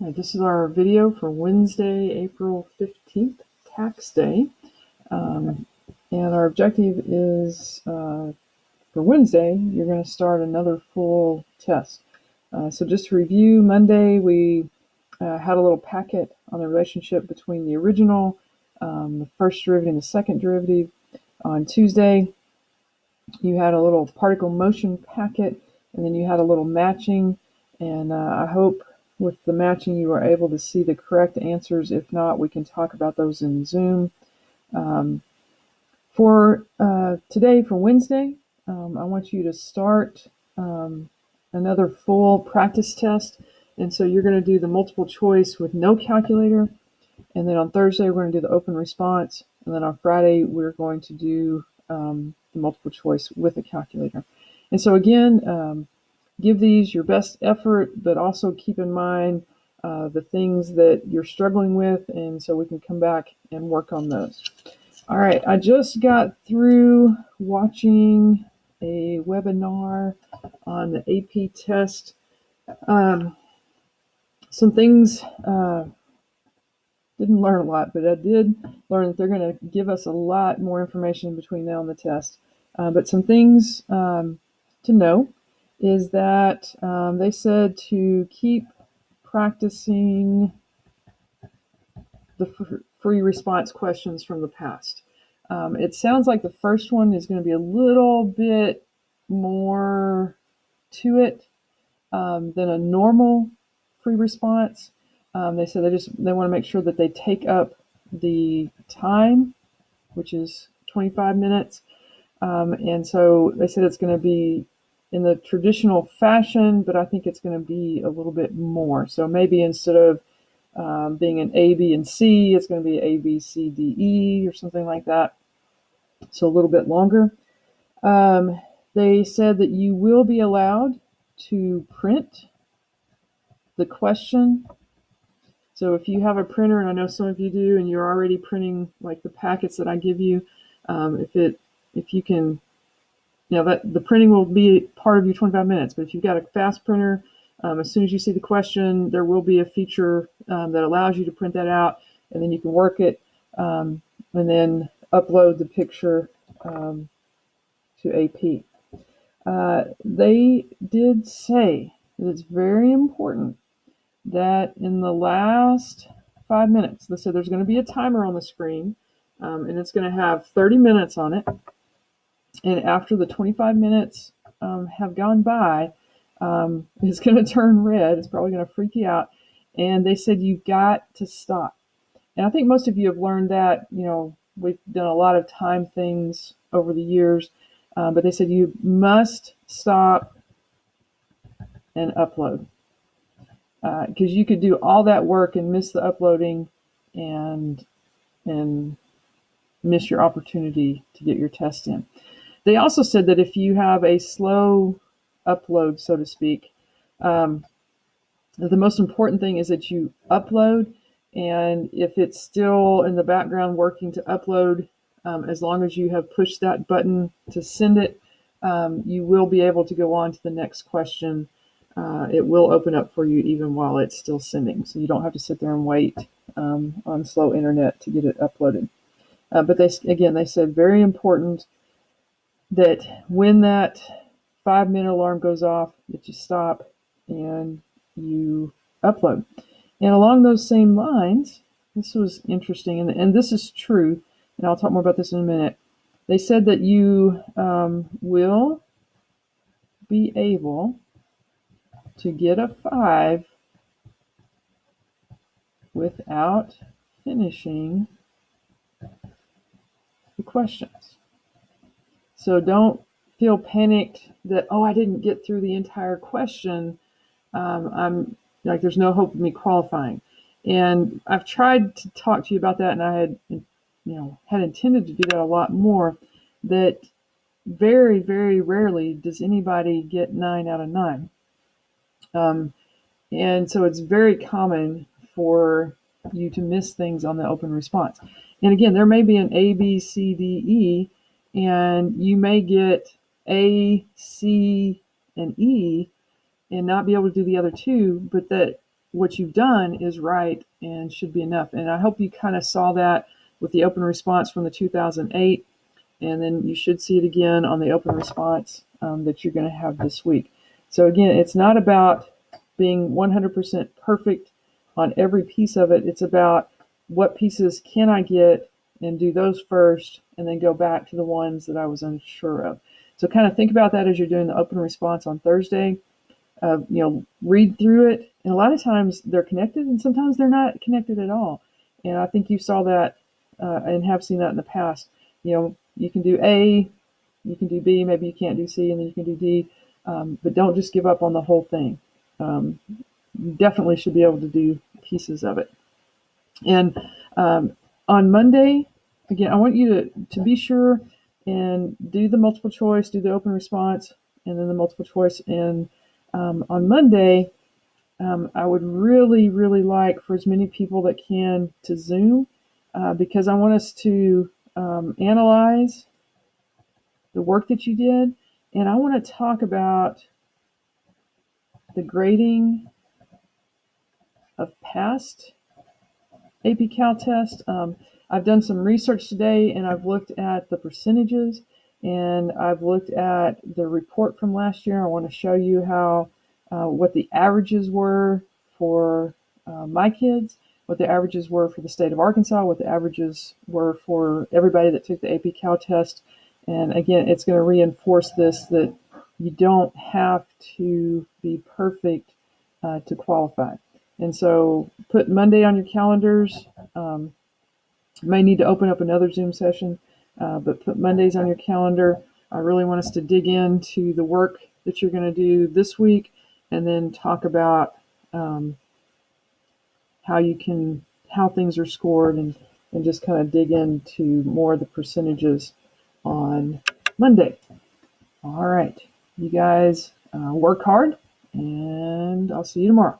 This is our video for Wednesday, April 15th, tax day. And our objective is for Wednesday, you're going to start another full test. So just to review, Monday we had a little packet on the relationship between the original, the first derivative and the second derivative. On Tuesday, you had a little particle motion packet, and then you had a little matching. And I hope with the matching you are able to see the correct answers. If not, we can talk about those in Zoom. For today, for Wednesday, I want you to start another full practice test. And so you're going to do the multiple choice with no calculator. And then on Thursday, we're going to do the open response. And then on Friday, we're going to do the multiple choice with a calculator. And so again, give these your best effort, but also keep in mind the things that you're struggling with, and so we can come back and work on those. All right, I just got through watching a webinar on the AP test. Some things, didn't learn a lot, but I did learn that they're going to give us a lot more information between now and the test. But some things to know is that they said to keep practicing the free response questions from the past. It sounds like the first one is going to be a little bit more to it than a normal free response. They said they want to make sure that they take up the time, which is 25 minutes. And so they said it's going to be in the traditional fashion, but I think it's going to be a little bit more. So maybe instead of being an A, B, and C, it's going to be A, B, C, D, E, or something like that. So a little bit longer. They said that you will be allowed to print the question. So if you have a printer, and I know some of you do, and you're already printing like the packets that I give you, if you can, that the printing will be part of your 25 minutes. But if you've got a fast printer, as soon as you see the question, there will be a feature that allows you to print that out, and then you can work it and then upload the picture to AP. They did say that it's very important that in the last 5 minutes, they said there's going to be a timer on the screen, and it's going to have 30 minutes on it. And after the 25 minutes have gone by, it's going to turn red. It's probably going to freak you out. And they said you've got to stop. And I think most of you have learned that. We've done a lot of time things over the years, but they said you must stop and upload. Because you could do all that work and miss the uploading and miss your opportunity to get your test in. They also said that if you have a slow upload, so to speak, the most important thing is that you upload, and if it's still in the background working to upload, as long as you have pushed that button to send it, you will be able to go on to the next question. It will open up for you even while it's still sending, so you don't have to sit there and wait on slow internet to get it uploaded. But they said very important that when that 5-minute alarm goes off, that you stop and you upload. And along those same lines, this was interesting, and this is true, and I'll talk more about this in a minute. They said that you will be able to get a 5 without finishing the questions. So don't feel panicked that, I didn't get through the entire question. I'm like, there's no hope of me qualifying. And I've tried to talk to you about that, and I had intended to do that a lot more, that very, very rarely does anybody get 9 out of 9. And so it's very common for you to miss things on the open response. And again, there may be an A, B, C, D, E, and you may get A, C, and E and not be able to do the other two, but that what you've done is right and should be enough. And I hope you kind of saw that with the open response from the 2008, and then you should see it again on the open response that you're going to have this week. So again, it's not about being 100% perfect on every piece of it. It's about what pieces can I get and do those first, and then go back to the ones that I was unsure of. So kind of think about that as you're doing the open response on Thursday. Read through it, and a lot of times they're connected, and sometimes they're not connected at all. And I think you saw that and have seen that in the past. You can do A, you can do B, maybe you can't do C, and then you can do D, but don't just give up on the whole thing. You definitely should be able to do pieces of it. And on Monday, again, I want you to be sure and do the multiple choice, do the open response, and then the multiple choice. And on Monday, I would really, really like for as many people that can to Zoom because I want us to analyze the work that you did. And I want to talk about the grading of past AP Cal test. I've done some research today, and I've looked at the percentages, and I've looked at the report from last year. I want to show you how what the averages were for my kids, what the averages were for the state of Arkansas, what the averages were for everybody that took the AP Cal test. And again, it's going to reinforce this, that you don't have to be perfect to qualify. And so put Monday on your calendars. You may need to open up another Zoom session, but put Mondays on your calendar. I really want us to dig into the work that you're going to do this week, and then talk about how things are scored, and just kind of dig into more of the percentages on Monday. All right, you guys work hard, and I'll see you tomorrow.